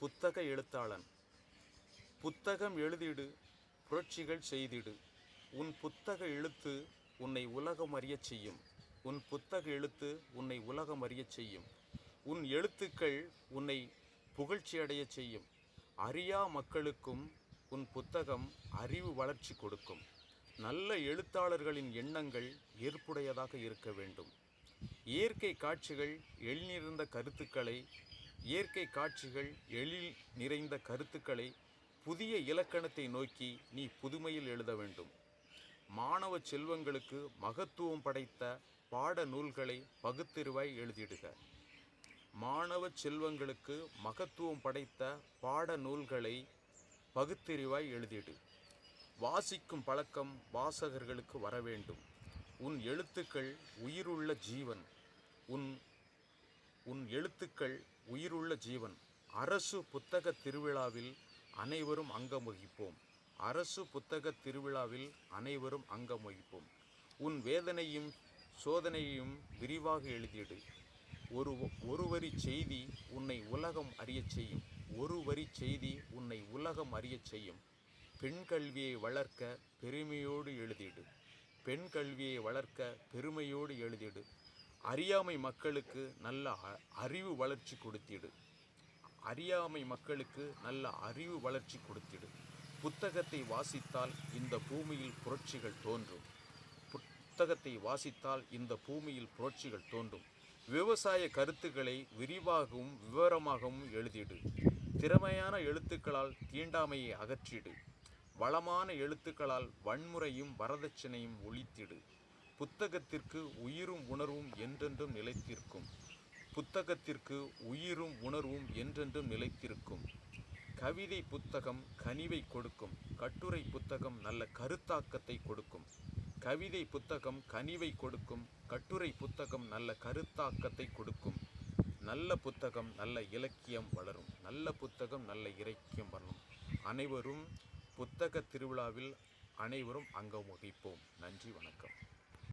புத்தக எழுத்தாளன். புத்தகம் எழுதிடு, புரட்சிகள் செய்திடு. உன் புத்தக எழுத்து உன்னை உலகம் அறியச் செய்யும். உன் புத்தக எழுத்து உன்னை உலகம் அறியச் செய்யும். உன் எழுத்துக்கள் உன்னை புகழ்ச்சி அடையச் செய்யும். அறியா மக்களுக்கும் உன் புத்தகம் அறிவு வளர்ச்சி கொடுக்கும். நல்ல எழுத்தாளர்களின் எண்ணங்கள் ஏற்புடையதாக இருக்க வேண்டும். இயற்கை காட்சிகள் எழில் நிறைந்த கருத்துக்களை புதிய இலக்கணத்தை நோக்கி நீ புதுமையில் எழுத வேண்டும். மாணவ செல்வங்களுக்கு மகத்துவம் படைத்த பாட நூல்களை பகுத்தறிவாய் எழுதிடுக. மாணவ செல்வங்களுக்கு மகத்துவம் படைத்த பாட நூல்களை பகுத்தறிவாய் எழுதிடு. வாசிக்கும் பழக்கம் வாசகர்களுக்கு வர வேண்டும். உன் எழுத்துக்கள் உயிருள்ள ஜீவன். உன் எழுத்துக்கள் உயிருள்ள ஜீவன். அரசு புத்தக திருவிழாவில் அனைவரும் அங்கம் வகிப்போம். அரசு புத்தக திருவிழாவில் அனைவரும் அங்கம் வகிப்போம். உன் வேதனையும் சோதனையும் விரிவாக எழுதிடு. ஒரு வரி செய்தி உன்னை உலகம் அறியச் செய்யும். ஒரு வரி செய்தி உன்னை உலகம் அறியச் செய்யும். பெண் கல்வியை வளர்க்க பெருமையோடு எழுதிடு. பெண் கல்வியை வளர்க்க பெருமையோடு எழுதிடு. அறியாமை மக்களுக்கு நல்ல அறிவு வளர்ச்சி கொடுத்திடு. அறியாமை மக்களுக்கு நல்ல அறிவு வளர்ச்சி கொடுத்திடு. புத்தகத்தை வாசித்தால் இந்த பூமியில் புரட்சிகள் தோன்றும். புத்தகத்தை வாசித்தால் இந்த பூமியில் புரட்சிகள் தோன்றும். விவசாய கருத்துக்களை விரிவாகவும் விவரமாகவும் எழுதிடு. திறமையான எழுத்துக்களால் தீண்டாமையை அகற்றிடு. வளமான எழுத்துக்களால் வன்முறையும் வரதட்சணையும் ஒழித்திடு. புத்தகத்திற்கு உயிரும் உணர்வும் என்றென்றும் நிலைத்திருக்கும். புத்தகத்திற்கு உயிரும் உணர்வும் என்றென்றும் நிலைத்திருக்கும். கவிதை புத்தகம் கனிவை கொடுக்கும். கட்டுரை புத்தகம் நல்ல கருத்தாக்கத்தை கொடுக்கும். கவிதை புத்தகம் கனிவை கொடுக்கும். கட்டுரை புத்தகம் நல்ல கருத்தாக்கத்தை கொடுக்கும். நல்ல புத்தகம் நல்ல இலக்கியம் வளரும். நல்ல புத்தகம் நல்ல இலக்கியம் வளரும். அனைவரும் புத்தக திருவிழாவில் அனைவரும் அங்கம் வகிப்போம். நன்றி, வணக்கம்.